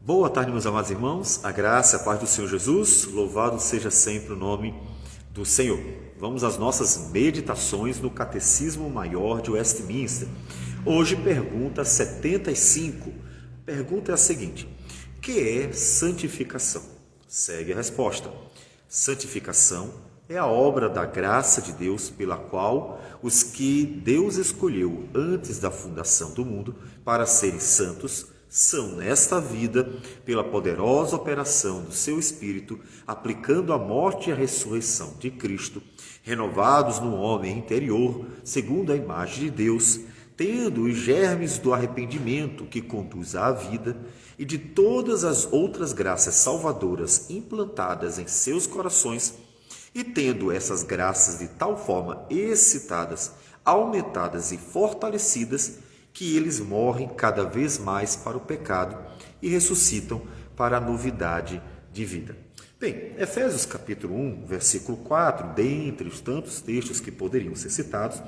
Boa tarde, meus amados irmãos, a graça e a paz do Senhor Jesus, louvado seja sempre o nome do Senhor. Vamos às nossas meditações no Catecismo Maior de Westminster. Hoje, pergunta 75. A pergunta é a seguinte: o que é santificação? Segue a resposta. Santificação é a obra da graça de Deus pela qual os que Deus escolheu antes da fundação do mundo para serem santos são nesta vida, pela poderosa operação do seu Espírito, aplicando a morte e a ressurreição de Cristo, renovados no homem interior, segundo a imagem de Deus, tendo os germes do arrependimento que conduz à vida e de todas as outras graças salvadoras implantadas em seus corações, e tendo essas graças de tal forma excitadas, aumentadas e fortalecidas, que eles morrem cada vez mais para o pecado e ressuscitam para a novidade de vida. Bem, Efésios capítulo 1, versículo 4, dentre os tantos textos que poderiam ser citados,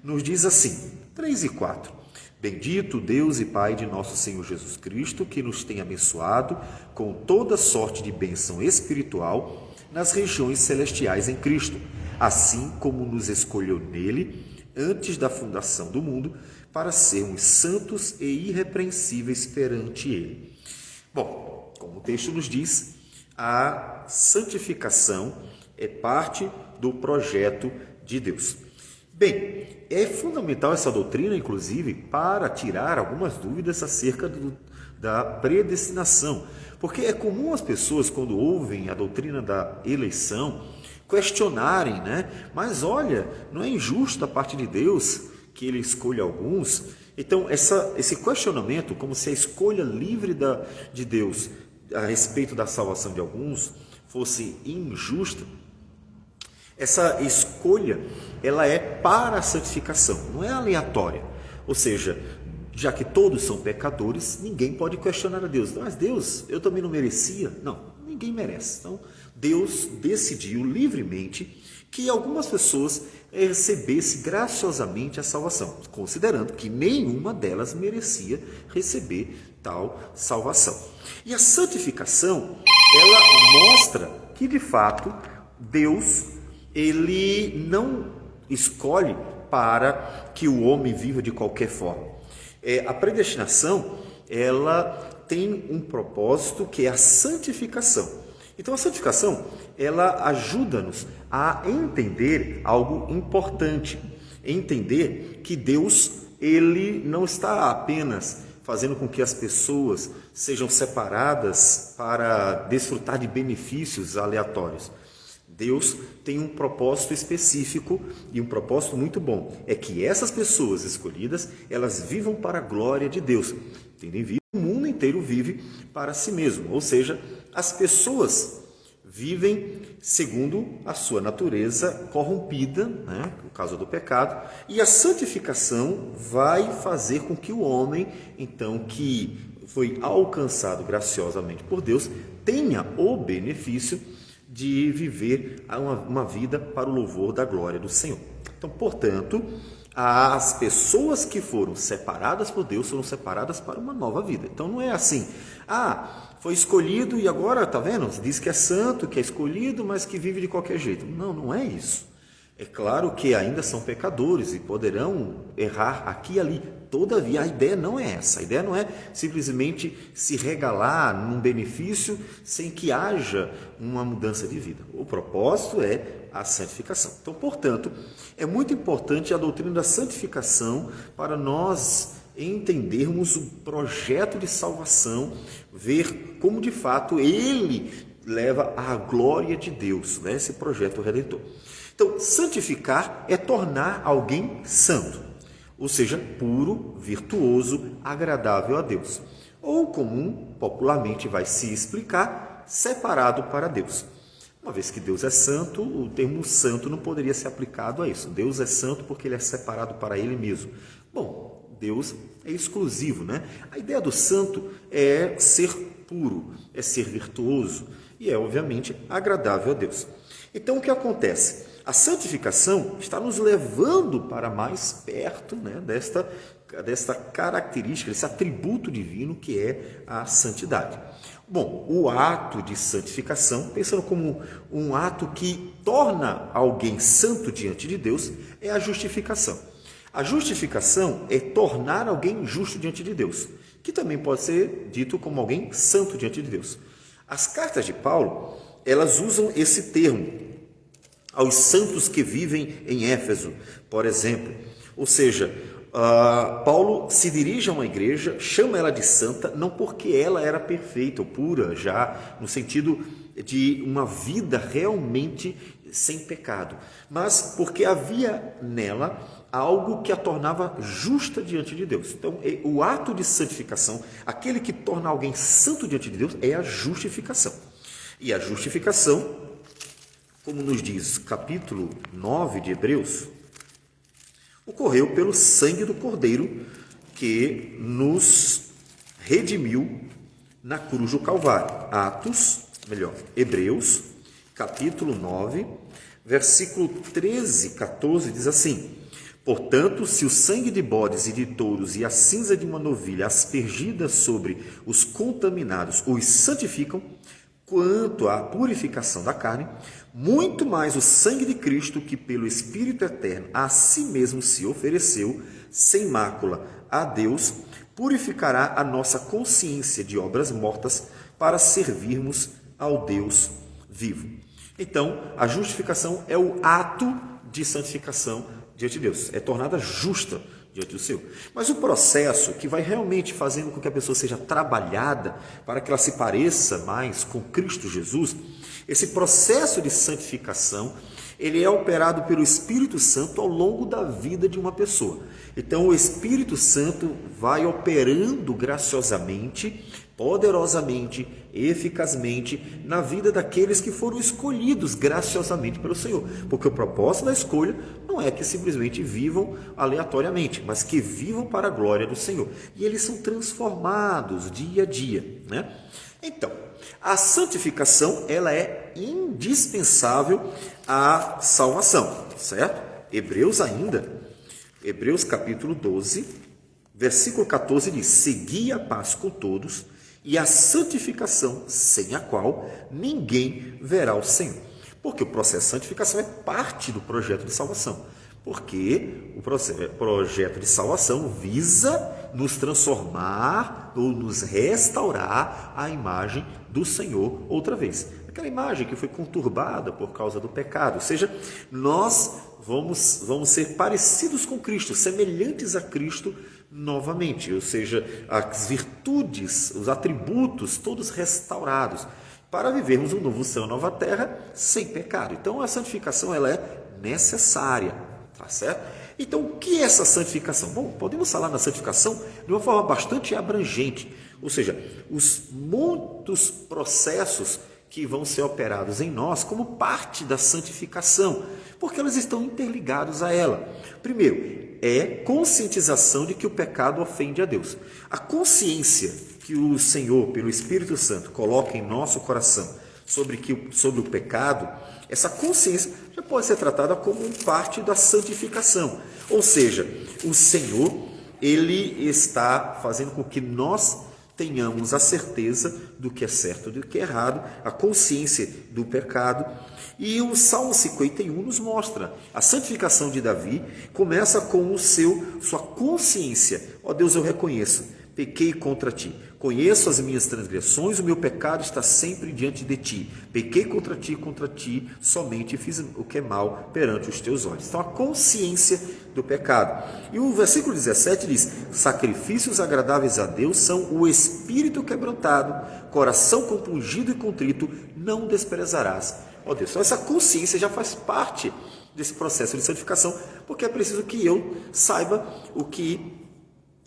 nos diz assim, 3 e 4, Bendito Deus e Pai de nosso Senhor Jesus Cristo, que nos tem abençoado com toda sorte de bênção espiritual nas regiões celestiais em Cristo, assim como nos escolheu nele antes da fundação do mundo, para sermos santos e irrepreensíveis perante Ele. Bom, como o texto nos diz, a santificação é parte do projeto de Deus. Bem, é fundamental essa doutrina, inclusive, para tirar algumas dúvidas acerca da predestinação, porque é comum as pessoas, quando ouvem a doutrina da eleição, questionarem, Mas olha, não é injusto da parte de Deus que ele escolha alguns? Então, esse questionamento, como se a escolha livre de Deus a respeito da salvação de alguns fosse injusta, essa escolha, ela é para a santificação, não é aleatória. Ou seja, já que todos são pecadores, ninguém pode questionar a Deus. Mas Deus, eu também não merecia? Não, ninguém merece. Então, Deus decidiu livremente que algumas pessoas recebessem graciosamente a salvação, considerando que nenhuma delas merecia receber tal salvação. E a santificação, ela mostra que, de fato, Deus, ele não escolhe para que o homem viva de qualquer forma. A predestinação, ela tem um propósito que é a santificação. Então, a santificação, ela ajuda-nos a entender algo importante, entender que Deus, ele não está apenas fazendo com que as pessoas sejam separadas para desfrutar de benefícios aleatórios. Deus tem um propósito específico e um propósito muito bom, é que essas pessoas escolhidas, elas vivam para a glória de Deus. Tendo em vista, o mundo inteiro vive para si mesmo, ou seja, as pessoas vivem segundo a sua natureza corrompida, no caso do pecado, e a santificação vai fazer com que o homem, então, que foi alcançado graciosamente por Deus, tenha o benefício de viver uma vida para o louvor da glória do Senhor. Então, portanto, as pessoas que foram separadas por Deus foram separadas para uma nova vida. Então, não é assim, foi escolhido e agora, está vendo? Diz que é santo, que é escolhido, mas que vive de qualquer jeito. Não, não é isso. É claro que ainda são pecadores e poderão errar aqui e ali. Todavia, a ideia não é essa. A ideia não é simplesmente se regalar num benefício sem que haja uma mudança de vida. O propósito é a santificação. Então, portanto, é muito importante a doutrina da santificação para nós entendermos o projeto de salvação, ver como de fato ele leva à glória de Deus, esse projeto redentor. Então, santificar é tornar alguém santo, ou seja, puro, virtuoso, agradável a Deus. Ou, como popularmente vai se explicar, separado para Deus. Uma vez que Deus é santo, o termo santo não poderia ser aplicado a isso. Deus é santo porque ele é separado para ele mesmo. Bom, Deus é exclusivo, A ideia do santo é ser puro, é ser virtuoso e é, obviamente, agradável a Deus. Então, o que acontece? A santificação está nos levando para mais perto desta desta característica, desse atributo divino que é a santidade. Bom, o ato de santificação, pensando como um ato que torna alguém santo diante de Deus, é a justificação. A justificação é tornar alguém justo diante de Deus, que também pode ser dito como alguém santo diante de Deus. As cartas de Paulo, elas usam esse termo aos santos que vivem em Éfeso, por exemplo. Ou seja, Paulo se dirige a uma igreja, chama ela de santa, não porque ela era perfeita ou pura, já no sentido de uma vida realmente sem pecado, mas porque havia nela algo que a tornava justa diante de Deus. Então, o ato de santificação, aquele que torna alguém santo diante de Deus, é a justificação. E a justificação, como nos diz capítulo 9 de Hebreus, ocorreu pelo sangue do Cordeiro que nos redimiu na cruz do Calvário. Hebreus, capítulo 9, versículo 13, 14, diz assim: portanto, se o sangue de bodes e de touros e a cinza de uma novilha aspergida sobre os contaminados os santificam, quanto à purificação da carne, muito mais o sangue de Cristo, que pelo Espírito Eterno a si mesmo se ofereceu, sem mácula, a Deus, purificará a nossa consciência de obras mortas para servirmos ao Deus vivo. Então, a justificação é o ato de santificação diante de Deus, é tornada justa diante do Senhor. Mas o processo que vai realmente fazendo com que a pessoa seja trabalhada para que ela se pareça mais com Cristo Jesus, esse processo de santificação, ele é operado pelo Espírito Santo ao longo da vida de uma pessoa. Então o Espírito Santo vai operando graciosamente, poderosamente, eficazmente na vida daqueles que foram escolhidos graciosamente pelo Senhor. Porque o propósito da escolha não é que simplesmente vivam aleatoriamente, mas que vivam para a glória do Senhor. E eles são transformados dia a dia, né? Então, a santificação, ela é indispensável à salvação, certo? Hebreus capítulo 12, versículo 14 diz: segui a paz com todos e a santificação, sem a qual ninguém verá o Senhor. Porque o processo de santificação é parte do projeto de salvação. Porque o projeto de salvação visa nos transformar ou nos restaurar à imagem do Senhor outra vez. Aquela imagem que foi conturbada por causa do pecado. Ou seja, nós vamos ser parecidos com Cristo, semelhantes a Cristo novamente. Ou seja, as virtudes, os atributos, todos restaurados, para vivermos um novo céu, nova terra, sem pecado. Então, a santificação ela é necessária, tá certo? Então, o que é essa santificação? Bom, podemos falar na santificação de uma forma bastante abrangente, ou seja, os muitos processos que vão ser operados em nós como parte da santificação, porque elas estão interligados a ela. Primeiro, é conscientização de que o pecado ofende a Deus. A consciência que o Senhor, pelo Espírito Santo, coloca em nosso coração sobre o pecado, essa consciência já pode ser tratada como parte da santificação. Ou seja, o Senhor, ele está fazendo com que nós tenhamos a certeza do que é certo e do que é errado, a consciência do pecado. E o Salmo 51 nos mostra, a santificação de Davi começa com sua consciência. Ó Deus, eu reconheço, pequei contra ti. Conheço as minhas transgressões, o meu pecado está sempre diante de ti. Pequei contra ti, somente fiz o que é mal perante os teus olhos. Então, a consciência do pecado. E o versículo 17 diz: sacrifícios agradáveis a Deus são o espírito quebrantado, coração compungido e contrito, não desprezarás. Ó Deus, então essa consciência já faz parte desse processo de santificação, porque é preciso que eu saiba o que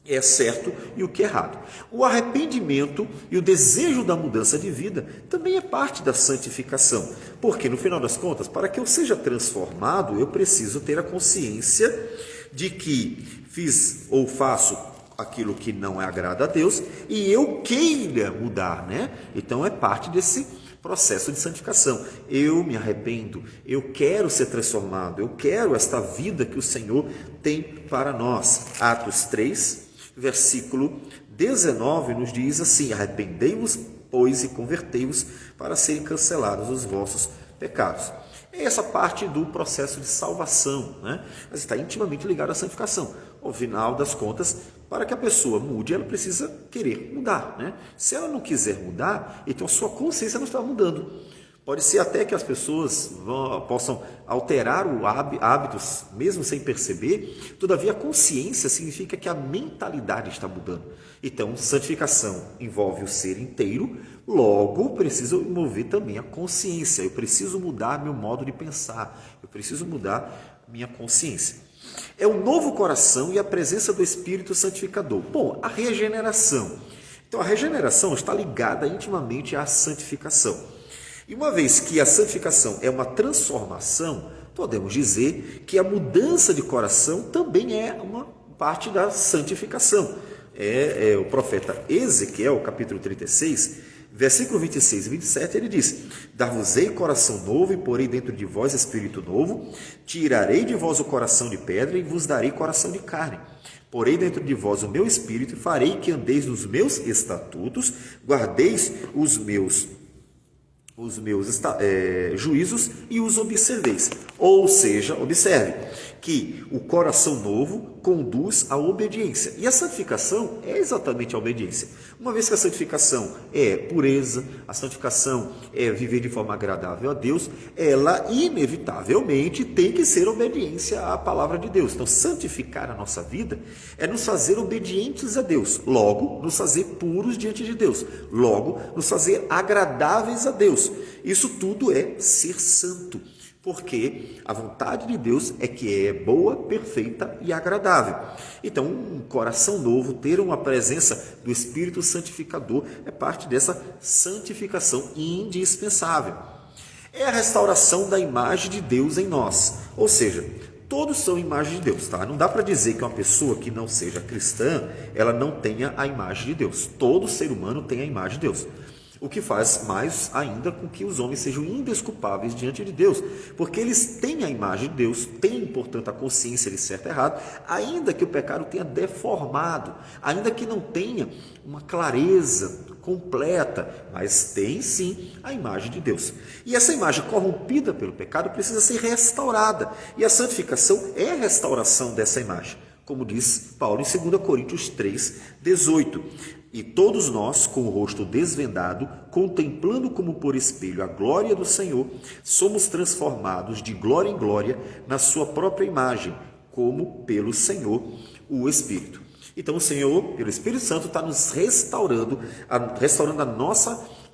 é certo e o que é errado. O arrependimento e o desejo da mudança de vida também é parte da santificação, porque no final das contas, para que eu seja transformado, eu preciso ter a consciência de que fiz ou faço aquilo que não agrada a Deus e eu queira mudar, né? Então é parte desse processo de santificação. Eu me arrependo, eu quero ser transformado, eu quero esta vida que o Senhor tem para nós. Atos 3, versículo 19 nos diz assim: arrependei-vos, pois, e convertei-vos para serem cancelados os vossos pecados. É essa parte do processo de salvação, né? Mas está intimamente ligado à santificação. Ao final das contas, para que a pessoa mude, ela precisa querer mudar, né? Se ela não quiser mudar, então a sua consciência não está mudando. Pode ser até que as pessoas possam alterar hábitos, mesmo sem perceber. Todavia, a consciência significa que a mentalidade está mudando. Então, santificação envolve o ser inteiro, logo preciso mover também a consciência. Eu preciso mudar meu modo de pensar, eu preciso mudar minha consciência. É o novo coração e a presença do Espírito Santificador. Bom, a regeneração. Então, a regeneração está ligada intimamente à santificação. E uma vez que a santificação é uma transformação, podemos dizer que a mudança de coração também é uma parte da santificação. O profeta Ezequiel, capítulo 36, versículo 26 e 27, ele diz: dar-vos-ei coração novo e porei dentro de vós espírito novo, tirarei de vós o coração de pedra e vos darei coração de carne. Porei dentro de vós o meu espírito e farei que andeis nos meus estatutos, guardeis os meus juízos e os observeis. Ou seja, observe que o coração novo conduz à obediência. E a santificação é exatamente a obediência. Uma vez que a santificação é pureza, a santificação é viver de forma agradável a Deus, ela inevitavelmente tem que ser obediência à palavra de Deus. Então, santificar a nossa vida é nos fazer obedientes a Deus, logo, nos fazer puros diante de Deus, logo, nos fazer agradáveis a Deus. Isso tudo é ser santo, porque a vontade de Deus é que é boa, perfeita e agradável. Então, um coração novo, ter uma presença do Espírito Santificador é parte dessa santificação indispensável. É a restauração da imagem de Deus em nós, ou seja, todos são imagem de Deus, tá? Não dá para dizer que uma pessoa que não seja cristã, ela não tenha a imagem de Deus. Todo ser humano tem a imagem de Deus. O que faz mais ainda com que os homens sejam indesculpáveis diante de Deus, porque eles têm a imagem de Deus, têm, portanto, a consciência de certo e errado, ainda que o pecado tenha deformado, ainda que não tenha uma clareza completa, mas tem sim a imagem de Deus. E essa imagem corrompida pelo pecado precisa ser restaurada, e a santificação é a restauração dessa imagem, como diz Paulo em 2 Coríntios 3, 18. E todos nós, com o rosto desvendado, contemplando como por espelho a glória do Senhor, somos transformados de glória em glória na sua própria imagem, como pelo Senhor, o Espírito. Então o Senhor, pelo Espírito Santo, está nos restaurando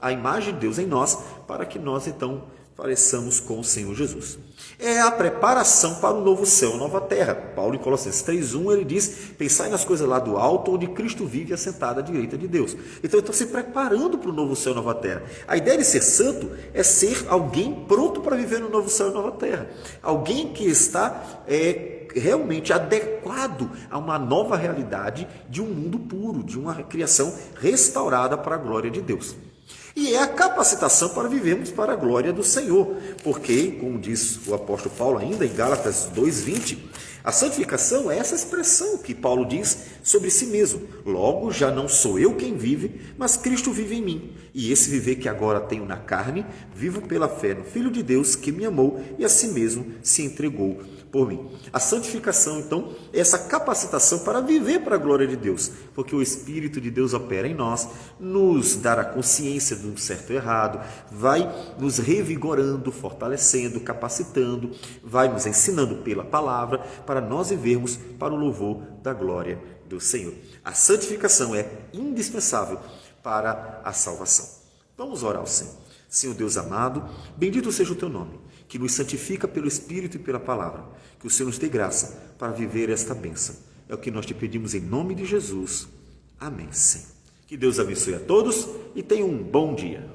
a imagem de Deus em nós, para que nós então pareçamos com o Senhor Jesus. É a preparação para o novo céu e nova terra. Paulo em Colossenses 3:1 ele diz: pensai nas coisas lá do alto, onde Cristo vive assentado à direita de Deus. Então ele está se preparando para o novo céu e nova terra. A ideia de ser santo é ser alguém pronto para viver no novo céu e nova terra. Alguém que está realmente adequado a uma nova realidade de um mundo puro, de uma criação restaurada para a glória de Deus. E é a capacitação para vivermos para a glória do Senhor, porque, como diz o apóstolo Paulo ainda em Gálatas 2:20, a santificação é essa expressão que Paulo diz sobre si mesmo. Logo, já não sou eu quem vive, mas Cristo vive em mim. E esse viver que agora tenho na carne, vivo pela fé no Filho de Deus que me amou e a si mesmo se entregou por mim. A santificação, então, é essa capacitação para viver para a glória de Deus, porque o Espírito de Deus opera em nós, nos dará consciência do certo e errado, vai nos revigorando, fortalecendo, capacitando, vai nos ensinando pela palavra, para nós vivermos para o louvor da glória do Senhor. A santificação é indispensável para a salvação. Vamos orar ao Senhor. Senhor Deus amado, bendito seja o teu nome, que nos santifica pelo Espírito e pela palavra. Que o Senhor nos dê graça para viver esta bênção. É o que nós te pedimos em nome de Jesus. Amém, Senhor. Que Deus abençoe a todos e tenham um bom dia.